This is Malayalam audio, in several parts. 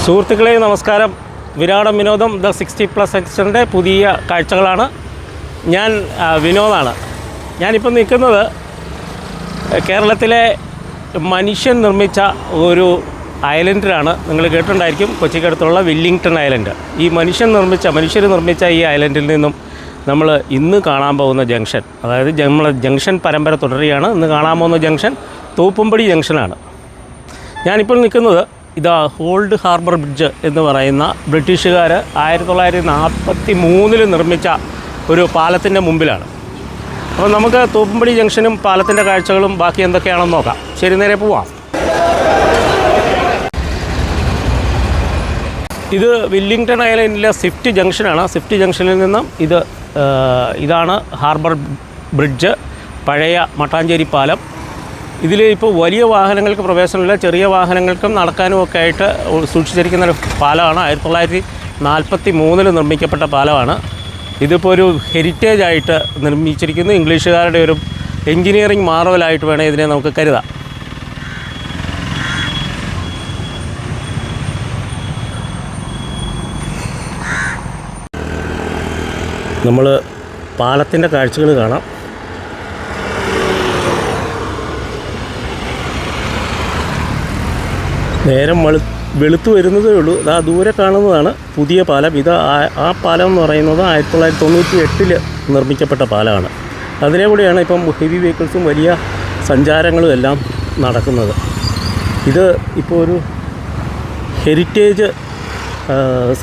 സുഹൃത്തുക്കളെ നമസ്കാരം. വിരാടം വിനോദം ദ 60+ സെക്ഷൻ്റെ പുതിയ കാഴ്ചകളാണ്. ഞാൻ വിനോദാണ്. ഞാനിപ്പോൾ നിൽക്കുന്നത് കേരളത്തിലെ മനുഷ്യൻ നിർമ്മിച്ച ഒരു ഐലൻഡിലാണ്. നിങ്ങൾ കേട്ടിട്ടുണ്ടായിരിക്കും, കൊച്ചിക്കടുത്തുള്ള വില്ലിംഗ്ടൺ ഐലൻഡ്. ഈ മനുഷ്യർ നിർമ്മിച്ച ഈ ഐലൻഡിൽ നിന്നും നമ്മൾ ഇന്ന് കാണാൻ പോകുന്ന ജംഗ്ഷൻ, അതായത് നമ്മളെ ജംഗ്ഷൻ പരമ്പര തുടരുകയാണ്. ഇന്ന് കാണാൻ പോകുന്ന ജംഗ്ഷൻ തോപ്പുംപടി ജംഗ്ഷനാണ്. ഞാനിപ്പോൾ നിൽക്കുന്നത് ഇതാ ഓൾഡ് ഹാർബർ ബ്രിഡ്ജ് എന്ന് പറയുന്ന ബ്രിട്ടീഷുകാർ 1943 നിർമ്മിച്ച ഒരു പാലത്തിൻ്റെ മുമ്പിലാണ്. അപ്പോൾ നമുക്ക് തോപ്പുംപടി ജംഗ്ഷനും പാലത്തിൻ്റെ കാഴ്ചകളും ബാക്കി എന്തൊക്കെയാണെന്ന് നോക്കാം. ശരി, നേരെ പോവാം. ഇത് വില്ലിംഗ്ടൺ ഐലൻഡിലെ സ്വിഫ്റ്റ് ജംഗ്ഷനാണ്. സ്വിഫ്റ്റ് ജംഗ്ഷനിൽ നിന്നും ഇതാണ് ഹാർബർ ബ്രിഡ്ജ്, പഴയ മട്ടാഞ്ചേരി പാലം. ഇതിൽ ഇപ്പോൾ വലിയ വാഹനങ്ങൾക്ക് പ്രവേശനമില്ല, ചെറിയ വാഹനങ്ങൾക്കും നടക്കാനും ഒക്കെ ആയിട്ട് സൂക്ഷിച്ചിരിക്കുന്ന ഒരു പാലമാണ്. 1943 നിർമ്മിക്കപ്പെട്ട പാലമാണ്. ഇതിപ്പോൾ ഒരു ഹെറിറ്റേജ് ആയിട്ട് നിർമ്മിച്ചിരിക്കുന്നു. ഇംഗ്ലീഷുകാരുടെ ഒരു എൻജിനീയറിംഗ് മാർവലായിട്ട് വേണേൽ ഇതിനെ നമുക്ക് കരുതാം. നമ്മൾ പാലത്തിൻ്റെ കാഴ്ചകൾ കാണാം. നേരം വെളുത്തു വരുന്നതേ ഉള്ളൂ. ഇതാ ദൂരെ കാണുന്നതാണ് പുതിയ പാലം. ഇത് ആ പാലം എന്ന് പറയുന്നത് 1998 നിർമ്മിക്കപ്പെട്ട പാലമാണ്. അതിലൂടെയാണ് ഇപ്പം ഹെവി വെഹിക്കിൾസും വലിയ സഞ്ചാരങ്ങളും എല്ലാം നടക്കുന്നത്. ഇത് ഇപ്പോൾ ഒരു ഹെറിറ്റേജ്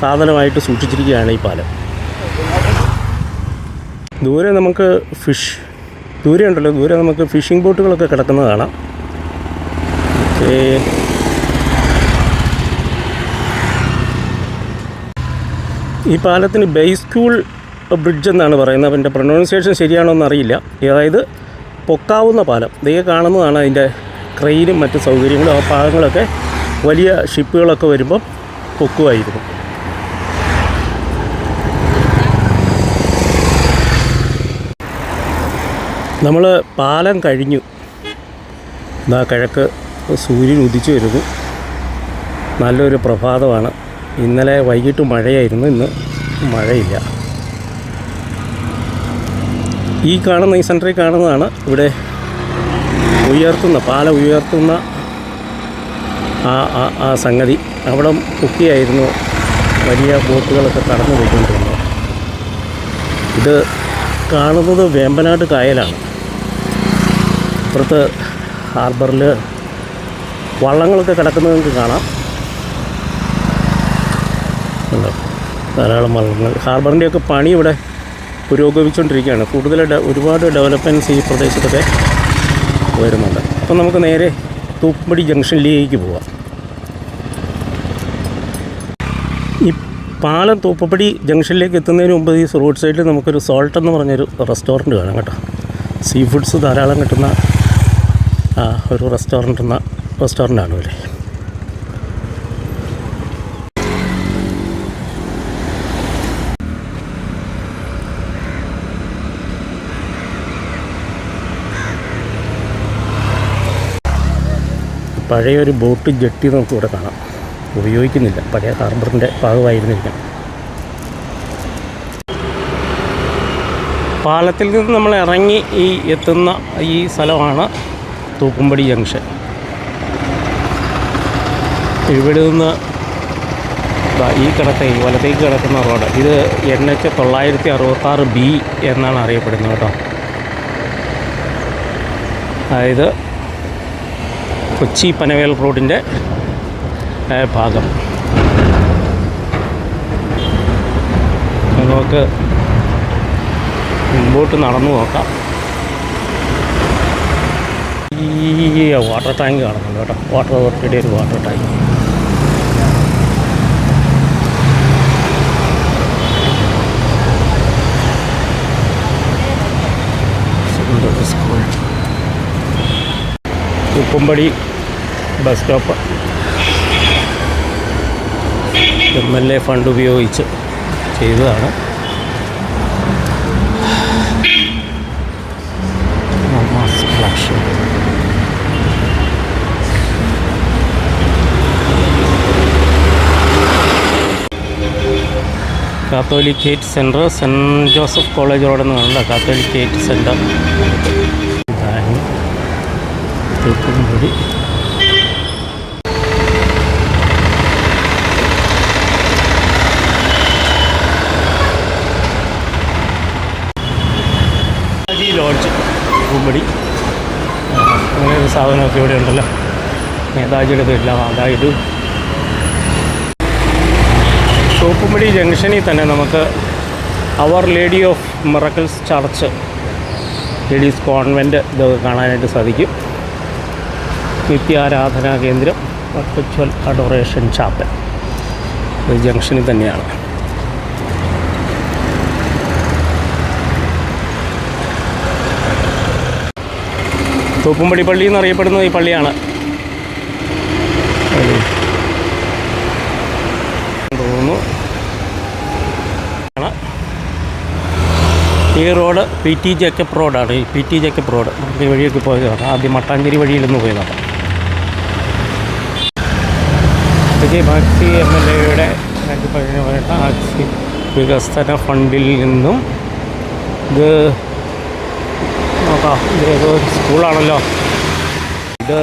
സാധനമായിട്ട് സൂക്ഷിച്ചിരിക്കുകയാണ് ഈ പാലം. ദൂരെ നമുക്ക് ദൂരെ നമുക്ക് ഫിഷിംഗ് ബോട്ടുകളൊക്കെ കിടക്കുന്നത് കാണാം. ഈ പാലത്തിന് ബൈസ്കൂൾ ബ്രിഡ്ജ് എന്നാണ് പറയുന്നത്. അതിൻ്റെ പ്രൊനൗൺസിയേഷൻ ശരിയാണോ എന്നറിയില്ല. അതായത് പൊക്കാവുന്ന പാലം. ഇതൊക്കെ കാണുന്നതാണ് അതിൻ്റെ ക്രെയിനും മറ്റ് സൗകര്യങ്ങളും. ആ ഭാഗങ്ങളൊക്കെ വലിയ ഷിപ്പുകളൊക്കെ വരുമ്പം പൊക്കുമായിരുന്നു. നമ്മൾ പാലം കഴിഞ്ഞു. ഇതാ കിഴക്ക് സൂര്യൻ ഉദിച്ചു വരുന്നു. നല്ലൊരു പ്രഭാതമാണ്. ഇന്നലെ വൈകിട്ട് മഴയായിരുന്നു, ഇന്ന് മഴയില്ല. ഈ സെൻറ്ററിൽ കാണുന്നതാണ് ഇവിടെ പാലം ഉയർത്തുന്ന ആ സംഗതി. അവിടെ പൊക്കിയായിരുന്നു വലിയ ബോട്ടുകളൊക്കെ കടന്നു പോയിക്കൊണ്ടിരുന്നത്. ഇത് കാണുന്നത് വേമ്പനാട് കായലാണ്. അപ്പുറത്ത് ഹാർബറിൽ വള്ളങ്ങളൊക്കെ കിടക്കുന്നത് നിങ്ങൾക്ക് കാണാം. ധാരാളം വള്ളങ്ങൾ. ഹാർബറിൻ്റെയൊക്കെ പണി ഇവിടെ പുരോഗമിച്ചുകൊണ്ടിരിക്കുകയാണ്. ഒരുപാട് ഡെവലപ്മെൻറ്റ്സ് ഈ പ്രദേശത്തൊക്കെ വരുന്നുണ്ട്. അപ്പം നമുക്ക് നേരെ തോപ്പുംപടി ജംഗ്ഷനിലേക്ക് പോവാം. ഈ പാലം തോപ്പുംപടി ജംഗ്ഷനിലേക്ക് എത്തുന്നതിന് മുമ്പ് ഈ റോഡ് സൈഡിൽ നമുക്കൊരു സോൾട്ട് എന്ന് പറഞ്ഞൊരു റെസ്റ്റോറൻറ്റ് കാണാം കേട്ടോ. സീ ഫുഡ്സ് ധാരാളം കിട്ടുന്ന ഒരു റെസ്റ്റോറൻ്റാണ് ഇവിടെ. പഴയൊരു ബോട്ട് ജെട്ടി നമുക്കിവിടെ കാണാം. ഉപയോഗിക്കുന്നില്ല, പഴയ ഹാർബറിൻ്റെ ഭാഗമായിരുന്നിരിക്കണം. പാലത്തിൽ നിന്ന് നമ്മൾ ഇറങ്ങി എത്തുന്ന ഈ സ്ഥലമാണ് തോപ്പുംപടി ജംഗ്ഷൻ. ഇവിടെ നിന്ന് ഈ വലത്തേക്ക് കിടക്കുന്ന റോഡ്, ഇത് NH 966B എന്നാണ് അറിയപ്പെടുന്നത് കേട്ടോ. അതായത് കൊച്ചി പനവേൽ റോഡിൻ്റെ ഭാഗം. നമുക്ക് മുമ്പോട്ട് നടന്നു നോക്കാം. ഈ വാട്ടർ ടാങ്ക് കാണുന്നുണ്ട് കേട്ടോ. വാട്ടർ അതോറിറ്റിയുടെ ഒരു water tank. Thoppumpady bus stop MLA fund ഉപയോഗിച്ച് ചെയ്തതാണ്. Catholicate centre, saint Joseph college റോഡെന്ന് കാണുന്ന Catholicate centre. Thoppumpady. Lodge Thoppumpady. അങ്ങനെ ഒരു സാധനമൊക്കെ ഇവിടെ ഉണ്ടല്ലോ. നേതാജിയുടെ പേരിലാണ്. അതായത് തൂപ്പുംപടി ജംഗ്ഷനിൽ തന്നെ നമുക്ക് our lady of miracles church, ladies convent ഇതൊക്കെ കാണാനായിട്ട് സാധിക്കും. നിത്യാരാധനാ കേന്ദ്രം, പെർപെച്വൽ അഡോറേഷൻ ചാപ്പൽ ഇത് ജംഗ്ഷനിൽ തന്നെയാണ്. തൂപ്പുംപടി പള്ളി എന്നറിയപ്പെടുന്നത് ഈ പള്ളിയാണ് തോന്നുന്നു. ഈ റോഡ് പി ടി ജേക്കബ് റോഡാണ്. ഈ പി ടി ജേക്കബ് റോഡ് നമുക്ക് ഈ വഴിയൊക്കെ പോയതാണ്. ആദ്യം മട്ടാഞ്ചേരി വഴിയിലൊന്ന് പോയതാണ്. വിജയ് മാക്സി MLAയുടെ 2017 ആക്സി വികസന ഫണ്ടിൽ നിന്നും ഇത് നോക്കാം. ഇതേതോ സ്കൂളാണല്ലോ ഇത്.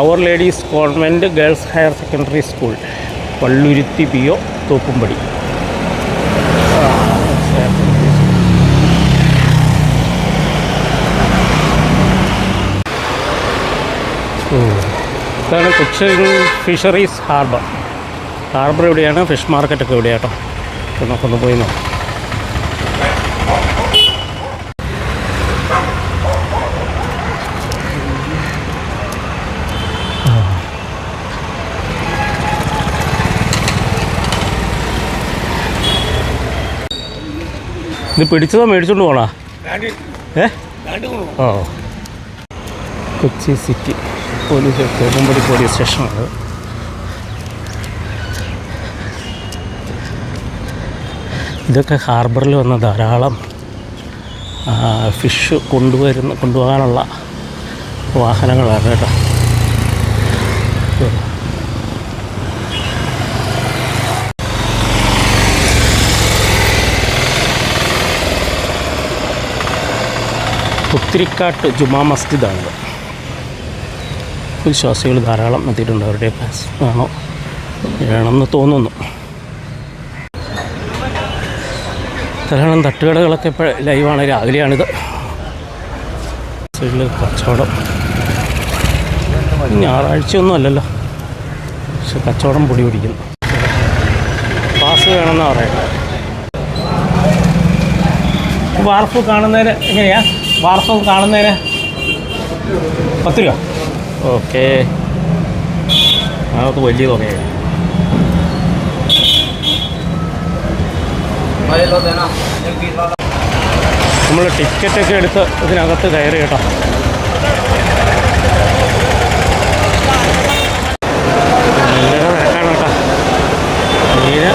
Our ladies convent girls higher secondary school, Palluruthy PO, Thoppumpady. ഇതാണ് കൊച്ചിൻ ഫിഷറീസ് ഹാർബർ. ഹാർബർ എവിടെയാണ്, ഫിഷ് മാർക്കറ്റൊക്കെ എവിടെയാട്ടോ. അപ്പോൾ നമുക്കൊന്ന് പോയി നോക്കാം. ഇത് പിടിച്ചതോ മേടിച്ചോണ്ട് പോണോ? ഓ, Kochi city police, Thoppumpady police സ്റ്റേഷനാണ്. ഇതൊക്കെ ഹാർബറിൽ വന്ന ധാരാളം ഫിഷ് കൊണ്ടുപോകാനുള്ള വാഹനങ്ങളാണ് കേട്ടോ. പുത്തിരിക്കാട്ട് ജുമാ മസ്ജിദാണിത്. വിശ്വാസികൾ ധാരാളം എത്തിയിട്ടുണ്ട്. അവരുടെയൊക്കെ ആണോ വേണമെന്ന് തോന്നുന്നു. ധാരാളം തട്ടുകടകളൊക്കെ ഇപ്പോൾ ലൈവാണ്. രാവിലെയാണിത്. സൈഡിൽ കച്ചവടം. ഞായറാഴ്ചയൊന്നും അല്ലല്ലോ, പക്ഷെ കച്ചവടം പൊടി പിടിക്കുന്നു. പാസ് വേണമെന്നാണ് പറയുന്നത്. വാർഫ് കാണുന്നതിന് എങ്ങനെയാ? വാർഫ് കാണുന്നതിന് 10 രൂപ. ഓക്കെ, അതൊക്കെ വലിയ തുകയാണ്. നമ്മൾ ടിക്കറ്റൊക്കെ എടുത്ത് ഇതിനകത്ത് കയറി കേട്ടോ. നല്ല തിരക്കാണ് കേട്ടോ. മീന്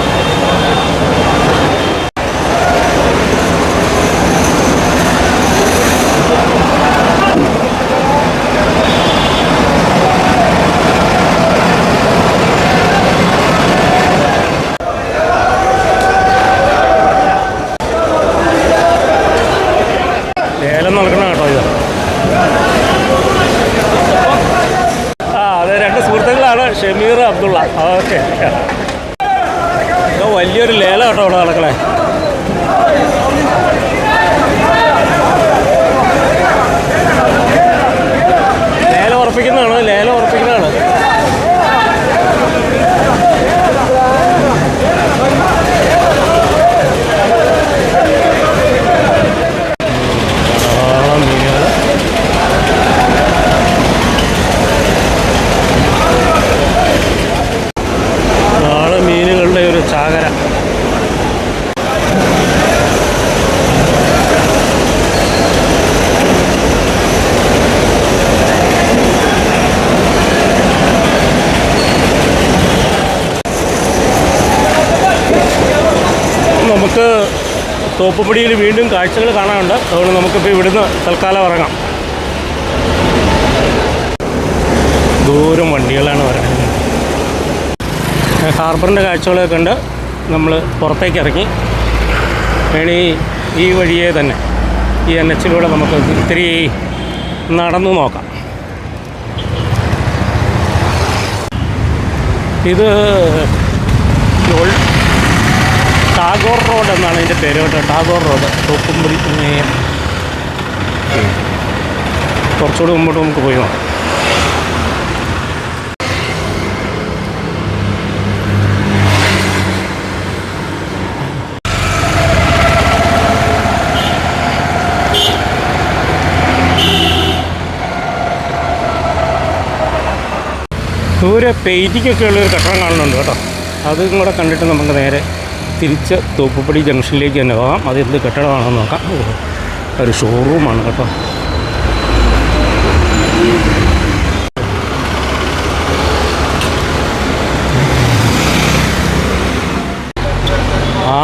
നടക്കണം കേട്ടോ. ഇത് അതെ, 2 സുഹൃത്തുക്കളാണ്, ഷമീർ, അബ്ദുള്ള. ഓക്കെ, ഇത് വലിയൊരു ലേലം കേട്ടോ ഇവിടെ നടക്കണേ. ലേലം ഉറപ്പിക്കുന്നതാണ്. മീനുകളുടെ ഒരു ചാകര. നമുക്ക് തോപ്പുപടിയിൽ വീണ്ടും കാഴ്ചകൾ കാണാനുണ്ട്. അതുകൊണ്ട് നമുക്കിപ്പോൾ ഇവിടുന്ന് തൽക്കാലം ഇറങ്ങാം. ദൂരം വണ്ടികളാണ് വരുന്നത്. ഹാർബറിൻ്റെ കാഴ്ചകളൊക്കെ ഉണ്ട്. നമ്മൾ പുറത്തേക്ക് ഇറങ്ങി വേണി ഈ വഴിയെ തന്നെ ഈ NH നമുക്ക് ഇത്തിരി നടന്നു നോക്കാം. ഇത് ടാഗോർ റോഡ് എന്നാണ് ഇതിൻ്റെ പേര് കേട്ടോ. ടാഗോർ റോഡ്, തോപ്പുംപടി. കുറച്ചുകൂടി മുമ്പോട്ട് നമുക്ക് പോയി നോക്കാം. ദൂരെ പെയിൻറ്റിങ്ങൊക്കെ ഉള്ളൊരു കെട്ടിടം കാണുന്നുണ്ട് കേട്ടോ. അതും കൂടെ കണ്ടിട്ട് നമുക്ക് നേരെ തിരിച്ച് തോപ്പുപടി ജംഗ്ഷനിലേക്ക് തന്നെ പോകാം. അത് എന്ത് കെട്ടിടമാണെന്ന് നോക്കാം. ഒരു ഷോറൂമാണ് കേട്ടോ.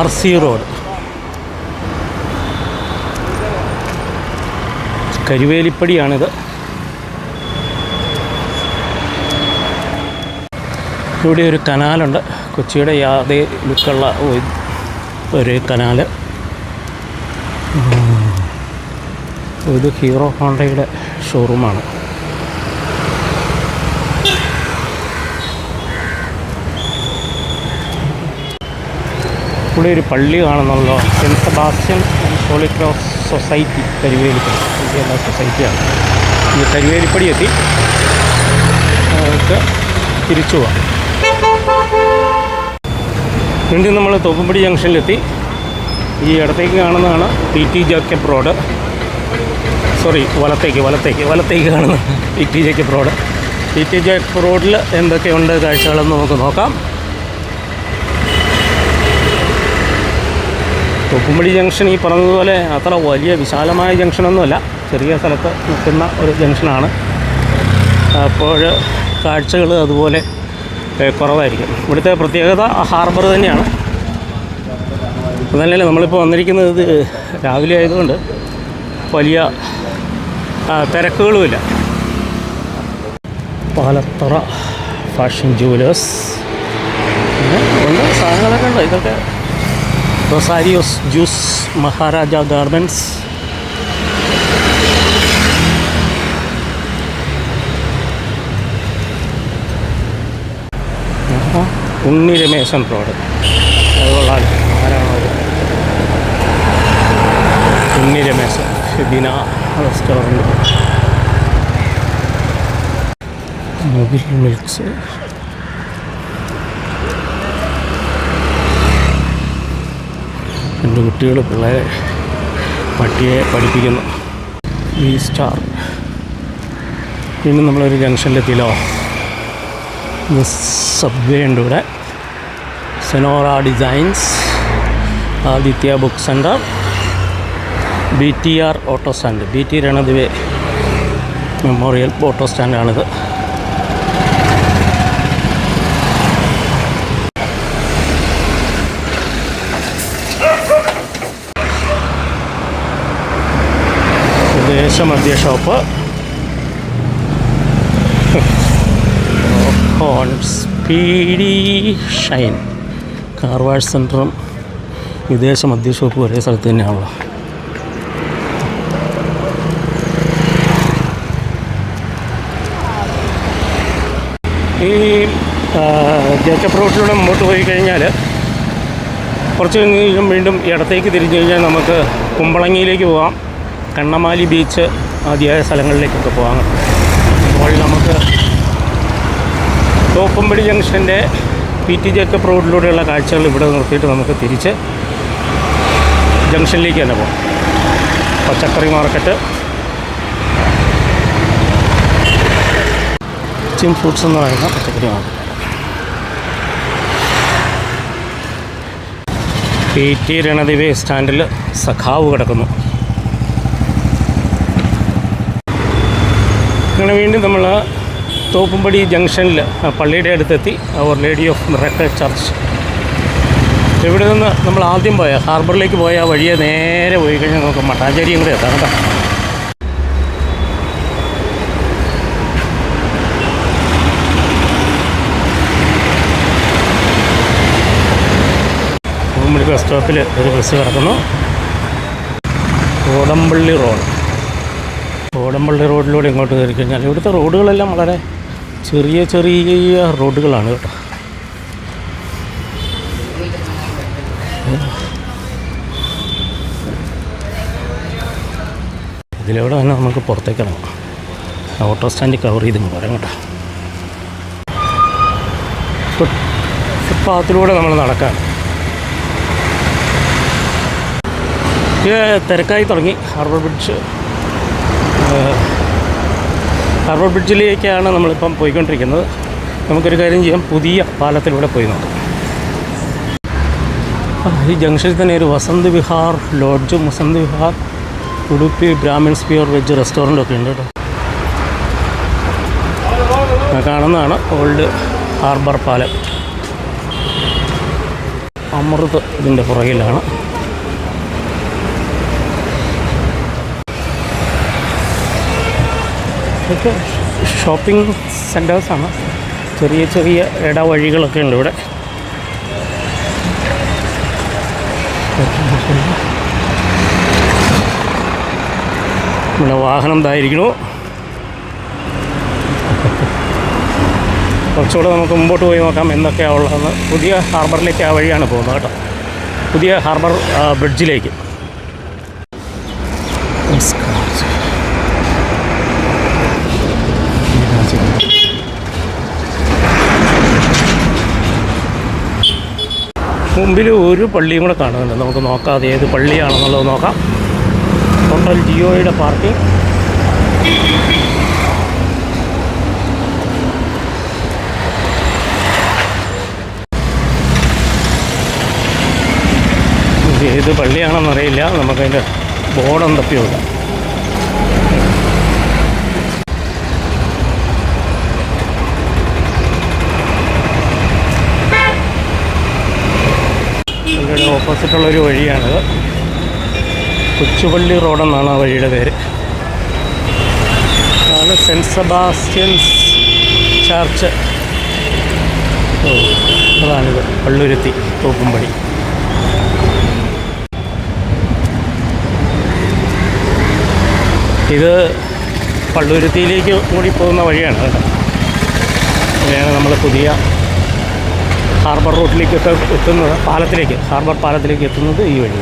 RC റോഡ്, കരുവേലിപ്പടിയാണിത്. ഇവിടെ ഒരു കനാലുണ്ട്, കൊച്ചിയുടെ അതേ ലുക്കുള്ള ഒരു കനാല്. ഇത് ഹീറോ ഹോണ്ടയുടെ ഷോറൂമാണ്. ഇവിടെ ഒരു പള്ളി കാണുന്നല്ലോ, saint Sebastian holy cross society Karuvelippady സൊസൈറ്റിയാണ്. ഈ കരുവേലിപ്പടി എത്തി നമുക്ക് തിരിച്ചു പോവാം. വീണ്ടും നമ്മൾ തോപ്പുംപടി ജംഗ്ഷനിലെത്തി. ഈ ഇടത്തേക്ക് കാണുന്നതാണ് PT ജേക്കബ് റോഡ്. സോറി, വലത്തേക്ക് കാണുന്ന PT Jacob road. PT Jacob റോഡിൽ എന്തൊക്കെയുണ്ട് കാഴ്ചകളെന്ന് നമുക്ക് നോക്കാം. തോപ്പുംപടി ജംഗ്ഷൻ ഈ പറഞ്ഞതുപോലെ അത്ര വലിയ വിശാലമായ ജംഗ്ഷനൊന്നുമല്ല, ചെറിയ സ്ഥലത്ത് നിൽക്കുന്ന ഒരു ജംഗ്ഷനാണ്. അപ്പോൾ കാഴ്ചകൾ അതുപോലെ കുറവായിരിക്കും. ഇവിടുത്തെ പ്രത്യേകത ഹാർബർ തന്നെയാണ്. അതല്ലേ നമ്മളിപ്പോൾ വന്നിരിക്കുന്നത് രാവിലെ ആയതുകൊണ്ട് വലിയ തിരക്കുകളുമില്ല. പാലത്തറ ഫാഷൻ ജുവലേഴ്സ് ഉണ്ട്, സാധനങ്ങളൊക്കെ ഉണ്ട്. ഇതൊക്കെ റൊസാരിയോസ് ജ്യൂസ്, മഹാരാജ ഗാർമെൻറ്റ്സ്. ഉണ്ണി രമേശൻ റോഡ്, അതുകൊള്ളാം. ആരാണത്? ഉണ്ണി രമേശൻ ദിന റെസ്റ്റോറൻറ്റ്. മൊബിൽ മിൽക്സ്, രണ്ട് കുട്ടികൾ പിള്ളേരെ പട്ടിയെ പഠിപ്പിക്കുന്നു. V-Star. പിന്നെ നമ്മളൊരു ജംഗ്ഷനിലെത്തിയല്ലോ. സബ്വേ ഉണ്ട് ഇവിടെ. Senora designs, Aditya book centre, BTR auto stand, BT Ranadive memorial auto സ്റ്റാൻഡാണിത്. ദേശമധ്യ shop, speedy shine car wash സെൻറ്ററും വിദേശ മദ്യ ഷോപ്പും ഒരേ സ്ഥലത്ത് തന്നെയാണല്ലോ. ഈ ജേക്കബ് റോഡിലൂടെ മുമ്പോട്ട് പോയി കഴിഞ്ഞാൽ കുറച്ച് കഴിഞ്ഞ് വീണ്ടും ഇടത്തേക്ക് തിരിഞ്ഞു കഴിഞ്ഞാൽ നമുക്ക് കുമ്പളങ്ങിയിലേക്ക് പോകാം, കണ്ണമാലി ബീച്ച് ആദ്യമായ സ്ഥലങ്ങളിലേക്കൊക്കെ പോകാം. അപ്പോൾ നമുക്ക് തോപ്പുംപടി ജംഗ്ഷൻ്റെ PT ജേക്കബ് റോഡിലൂടെയുള്ള കാഴ്ചകൾ ഇവിടെ നിർത്തിയിട്ട് നമുക്ക് തിരിച്ച് ജംഗ്ഷനിലേക്ക് തന്നെ പോകാം. പച്ചക്കറി മാർക്കറ്റ്, ചിം ഫ്രൂട്ട്സ് എന്ന് പറയുന്ന പച്ചക്കറി മാർക്കറ്റ്. PT രണദിവേ സ്റ്റാൻഡിൽ സഖാവ് കിടക്കുന്നു. അങ്ങനെ വീണ്ടും നമ്മൾ തോപ്പുംപടി ജംഗ്ഷനിൽ പള്ളിയുടെ അടുത്തെത്തി. അവർ ലേഡി ഓഫ് മിറക്കിൾ ചർച്ച്. ഇവിടെ നിന്ന് നമ്മൾ ആദ്യം പോയ ഹാർബറിലേക്ക് പോയ വഴിയെ നേരെ പോയി കഴിഞ്ഞാൽ നമുക്ക് മട്ടാഞ്ചേരിയും കൂടെ എത്താം കേട്ടോ. ഒരു ബസ് സ്റ്റോപ്പിൽ ഒരു ബസ് കിടക്കുന്നു. കോടമ്പള്ളി റോഡ്. കോടമ്പള്ളി റോഡിലൂടെ ഇങ്ങോട്ട് കയറി കഴിഞ്ഞാൽ ഇവിടുത്തെ റോഡുകളെല്ലാം വളരെ ചെറിയ ചെറിയ റോഡുകളാണ് കേട്ടോ. ഇതിലൂടെ തന്നെ നമുക്ക് പുറത്തേക്ക് ഇറങ്ങാം. ഓട്ടോ സ്റ്റാൻഡ് കവർ ചെയ്ത് പോരാം കേട്ടോ. ഫുട്പാത്തിലൂടെ നമ്മൾ നടക്കാം. ഇത് തിരക്കായി തുടങ്ങി. ഹാർബർ ബ്രിഡ്ജിലേക്കാണ് നമ്മളിപ്പം പോയിക്കൊണ്ടിരിക്കുന്നത്. നമുക്കൊരു കാര്യം ചെയ്യാം, പുതിയ പാലത്തിലൂടെ പോയി നോക്കാം. ഈ ജംഗ്ഷനിൽ തന്നെ ഒരു വസന്ത് വിഹാർ ലോഡ്ജും വസന്ത് വിഹാർ ഉടുപ്പി ബ്രാഹ്മിൺസ് പ്യൂർ വെജ് റെസ്റ്റോറൻറ്റൊക്കെ ഉണ്ട് കേട്ടോ. കാണുന്നതാണ് ഓൾഡ് ഹാർബർ പാലം. അമൃത് ഇതിൻ്റെ പുറകിലാണ്. ഇതൊക്കെ ഷോപ്പിംഗ് സെൻറ്റേഴ്സാണ്. ചെറിയ ചെറിയ ഇടവഴികളൊക്കെ ഉണ്ട് ഇവിടെ. നമ്മുടെ വാഹനം ഇതായിരിക്കണു. കുറച്ചുകൂടെ നമുക്ക് മുമ്പോട്ട് പോയി നോക്കാം എന്തൊക്കെയാണ് ഉള്ളതെന്ന്. പുതിയ ഹാർബറിലേക്ക് ആ വഴിയാണ് പോകുന്നത് കേട്ടോ. പുതിയ ഹാർബർ ബ്രിഡ്ജിലേക്ക്. മുമ്പിൽ ഒരു പള്ളിയും കൂടെ കാണുന്നുണ്ട്. നമുക്ക് നോക്കാം അത് ഏത് പള്ളിയാണെന്നുള്ളത് നോക്കാം. ടോട്ടൽ ജിയോയുടെ പാർക്കിംഗ്. ഏത് പള്ളിയാണെന്നറിയില്ല. നമുക്കതിൻ്റെ ബോർഡൊന്നും തപ്പിയോല്ല. ഇതിൻ്റെ ഓപ്പോസിറ്റുള്ളൊരു വഴിയാണിത്. കൊച്ചുപള്ളി റോഡെന്നാണ് ആ വഴിയുടെ പേര്. അതാണ് സെൻറ്റ് സെബാസ്റ്റ്യൻസ് ചർച്ച്. അതാണിത്, പള്ളുരുത്തി തോപ്പുംപടി. ഇത് പള്ളുരുത്തിയിലേക്ക് കൂടി പോകുന്ന വഴിയാണ് കേട്ടോ. ഇങ്ങനെയാണ് നമ്മൾ പുതിയ ഹാർബർ റോഡിലേക്കൊക്കെ എത്തുന്നത്. പാലത്തിലേക്ക്, ഹാർബർ പാലത്തിലേക്ക് എത്തുന്നത് ഈ വഴി.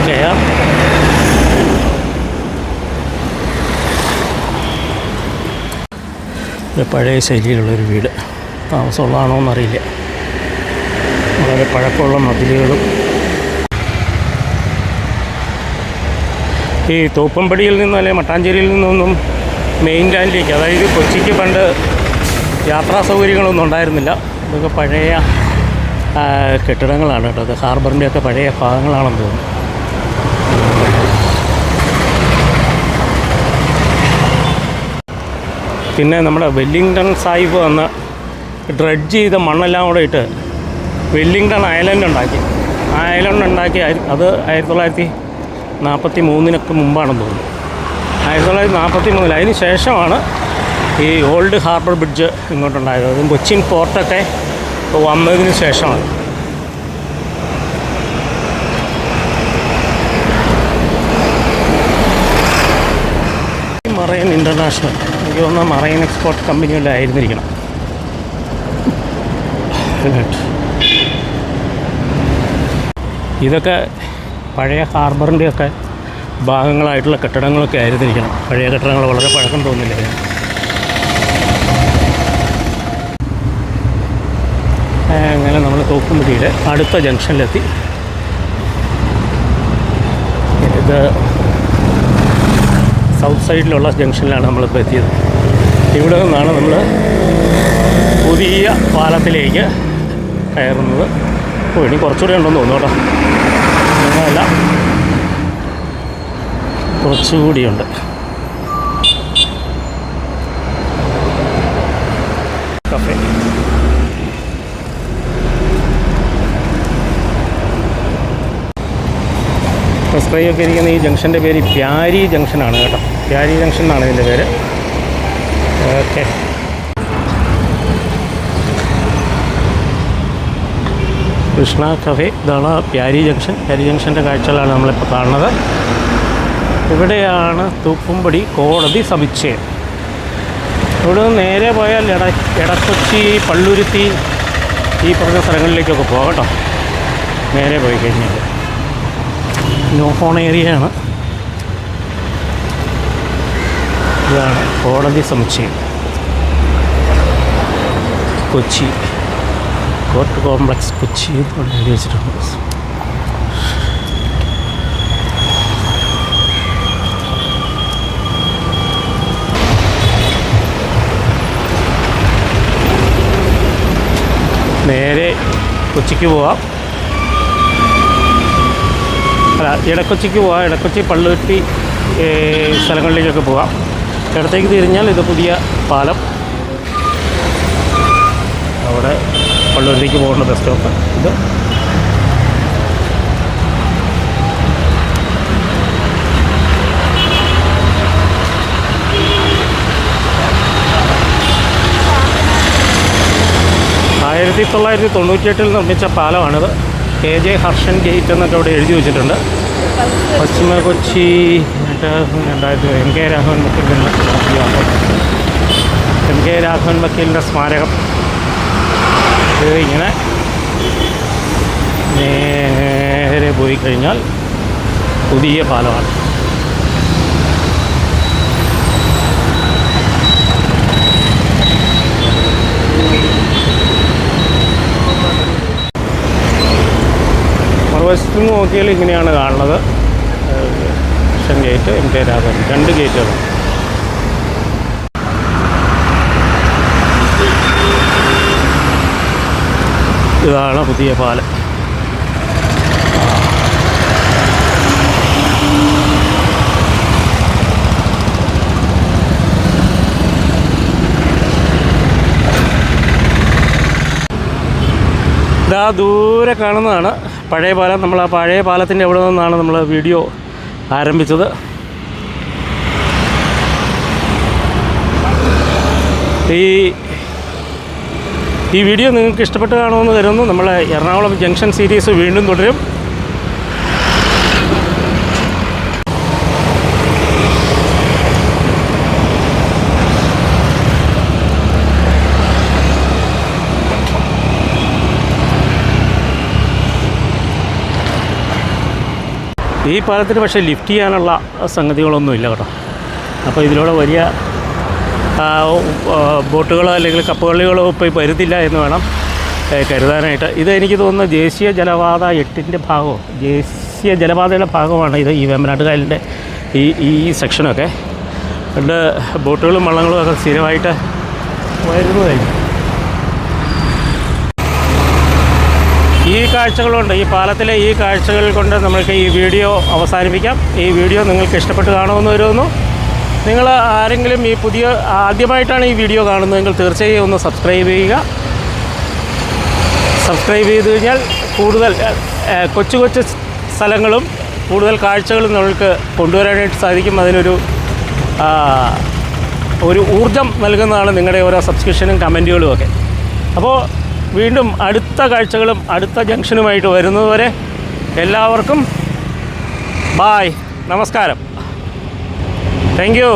കെയർ പഴയ ശൈലിയിലുള്ളൊരു വീട്. താമസമുള്ളതാണോ എന്നറിയില്ല. വളരെ പഴക്കമുള്ള മതിലുകളും. ഈ തോപ്പുംപടിയിൽ നിന്നും അല്ലെങ്കിൽ മട്ടാഞ്ചേരിയിൽ നിന്നൊന്നും മെയിൻ ലാൻഡിലേക്ക്, അതായത് കൊച്ചിക്ക് പണ്ട് യാത്രാ സൗകര്യങ്ങളൊന്നും ഉണ്ടായിരുന്നില്ല. ഇതൊക്കെ പഴയ കെട്ടിടങ്ങളാണ് കേട്ടോ. അത് ഹാർബറിൻ്റെയൊക്കെ പഴയ ഭാഗങ്ങളാണെന്ന് തോന്നുന്നു. പിന്നെ നമ്മുടെ വെല്ലിംഗ്ടൺ സാഹിബ് വന്ന് ഡ്രഡ്ജ് ചെയ്ത മണ്ണെല്ലാം കൂടെ ഇട്ട് വെല്ലിംഗ്ടൺ ഐലൻഡ് ഉണ്ടാക്കി. ആ ഐലൻഡ് ഉണ്ടാക്കി അത് 1943 മുമ്പാണെന്ന് തോന്നുന്നു. 1943. അതിന് ശേഷമാണ് ഈ ഓൾഡ് ഹാർബർ ബ്രിഡ്ജ് ഇങ്ങോട്ടുണ്ടായത്. അതും കൊച്ചിൻ പോർട്ടൊക്കെ വന്നതിന് ശേഷമാണ്. മറൈൻ ഇൻ്റർനാഷണൽ, എനിക്ക് തോന്നുന്ന മറൈൻ എക്സ്പോർട്ട് കമ്പനിയുടെ ആയിരുന്നിരിക്കണം. ഇതൊക്കെ പഴയ ഹാർബറിൻ്റെയൊക്കെ ഭാഗങ്ങളായിട്ടുള്ള കെട്ടിടങ്ങളൊക്കെ ആയിരുന്നിരിക്കണം. പഴയ കെട്ടിടങ്ങൾ വളരെ പഴക്കം തോന്നില്ല. അങ്ങനെ നമ്മൾ തോപ്പുംപടിയുടെ അടുത്ത ജംഗ്ഷനിലെത്തി. ഇത് സൗത്ത് സൈഡിലുള്ള ജംഗ്ഷനിലാണ് നമ്മളിപ്പോൾ എത്തിയത്. ഇവിടെ നിന്നാണ് നമ്മൾ പുതിയ പാലത്തിലേക്ക് കയറുന്നത്. ഇനി കുറച്ചുകൂടെ ഉണ്ടെന്ന് തോന്നുന്നു കേട്ടോ. അങ്ങനെയല്ല, കുറച്ചുകൂടിയുണ്ട്. കഫേ സബ്സ്ക്രൈബൊക്കെ ഇരിക്കുന്ന ഈ ജംഗ്ഷൻ്റെ പേര് പ്യാരി ജംഗ്ഷനാണ് കേട്ടോ. പ്യാരി ജംഗ്ഷൻ എന്നാണ് ഇതിൻ്റെ പേര്. ഓക്കെ. കൃഷ്ണ കഫേ, ഇതാണ് പ്യാരി ജംഗ്ഷൻ. പ്യാരി ജംഗ്ഷൻ്റെ കാഴ്ചകളാണ് നമ്മളിപ്പോൾ കാണുന്നത്. ഇവിടെയാണ് തൂപ്പുംപടി കോടതി സമുച്ചയം. ഇവിടെ നിന്ന് നേരെ പോയാൽ എടക്കൊച്ചി, പള്ളുരുത്തി ഈ പറഞ്ഞ സ്ഥലങ്ങളിലേക്കൊക്കെ പോകാം കേട്ടോ. നേരെ പോയി കഴിഞ്ഞാൽ നോ ഫോൺ ഏരിയയാണ്. ഇതാണ് കോടതി സമുച്ചയം, കൊച്ചി കോർട്ട് കോംപ്ലക്സ് കൊച്ചി എന്ന് എഴുതി വെച്ചിട്ടുണ്ട്. നേരെ കൊച്ചിക്ക് പോവാം. അല്ല, ഇടക്കൊച്ചിക്ക് പോവാം. ഇടക്കൊച്ചി, പള്ളുരുത്തി സ്ഥലങ്ങളിലേക്കൊക്കെ പോവാം. ഇടത്തേക്ക് തിരിഞ്ഞാൽ ഇത് പുതിയ പാലം. അവിടെ പള്ളുരുത്തിക്ക് പോകേണ്ട ബസ് സ്റ്റോപ്പ് ഇത്. ആയിരത്തി 1998 നിർമ്മിച്ച പാലമാണിത്. KJ ഹർഷൻ ഗേറ്റ് എന്നൊക്കെ അവിടെ എഴുതി വെച്ചിട്ടുണ്ട്. പശ്ചിമ കൊച്ചി 2000 MK രാഘവൻ വക്കീലിൻ്റെ സ്മാരകം. ഇത് ഇങ്ങനെ നേരെ പോയി കഴിഞ്ഞാൽ പുതിയ പാലമാണ്. മറുവശത്ത് നിന്ന് നോക്കിയാൽ ഇങ്ങനെയാണ് കാണുന്നത്. ഹർഷൻ ഗേറ്റ്, MK രാഘവൻ, 2 ഗേറ്റുകൾ. ഇതാണ് പുതിയ പാലം. ഇതാ ദൂരെ കാണുന്നതാണ് പഴയ പാലം. നമ്മൾ ആ പഴയ പാലത്തിൻ്റെ അവിടെ നിന്നാണ് നമ്മൾ വീഡിയോ ആരംഭിച്ചത്. ഈ വീഡിയോ നിങ്ങൾക്ക് ഇഷ്ടപ്പെട്ട് കാണുമെന്ന് കരുതുന്നു. നമ്മൾ എറണാകുളം ജംഗ്ഷൻ സീരീസ് വീണ്ടും തുടരും. ഈ പാലത്തിന് പക്ഷേ ലിഫ്റ്റ് ചെയ്യാനുള്ള സംഗതികളൊന്നുമില്ല കേട്ടോ. അപ്പോൾ ഇതിലൂടെ വലിയ ബോട്ടുകളോ അല്ലെങ്കിൽ കപ്പുകളികളോ ഇപ്പോൾ വരുന്നില്ല എന്ന് വേണം കരുതാനായിട്ട്. ഇത് എനിക്ക് തോന്നുന്നു ദേശീയ ജലപാത 8ൻ്റെ ഭാഗമോ ദേശീയ ജലപാതയുടെ ഭാഗമാണ് ഇത്. ഈ വേമ്പനാട്ടുകായലിൻ്റെ ഈ സെക്ഷനൊക്കെ ഉണ്ട്. ബോട്ടുകളും വള്ളങ്ങളും ഒക്കെ സ്ഥിരമായിട്ട് വരുന്നതായിരിക്കും. ഈ കാഴ്ചകളുണ്ട്, ഈ പാലത്തിലെ ഈ കാഴ്ചകൾ കൊണ്ട് നമ്മൾക്ക് ഈ വീഡിയോ അവസാനിപ്പിക്കാം. ഈ വീഡിയോ നിങ്ങൾക്ക് ഇഷ്ടപ്പെട്ട് കാണുമെന്ന് വരുന്നു. നിങ്ങൾ ആരെങ്കിലും ഈ ആദ്യമായിട്ടാണ് ഈ വീഡിയോ കാണുന്നതെങ്കിൽ തീർച്ചയായും ഒന്ന് സബ്സ്ക്രൈബ് ചെയ്യുക. സബ്സ്ക്രൈബ് ചെയ്ത് കഴിഞ്ഞാൽ കൂടുതൽ കൊച്ചു കൊച്ചു സ്ഥലങ്ങളും കൂടുതൽ കാഴ്ചകളും നമ്മൾക്ക് കൊണ്ടുവരാനായിട്ട് സാധിക്കും. അതിനൊരു ഊർജം നൽകുന്നതാണ് നിങ്ങളുടെ ഓരോ സബ്സ്ക്രിപ്ഷനും കമൻറ്റുകളും ഒക്കെ. അപ്പോൾ വീണ്ടും അടുത്ത കാഴ്ചകളും അടുത്ത ജംഗ്ഷനുമായിട്ട് വരുന്നതുവരെ എല്ലാവർക്കും ബായ്, നമസ്കാരം, താങ്ക് യു.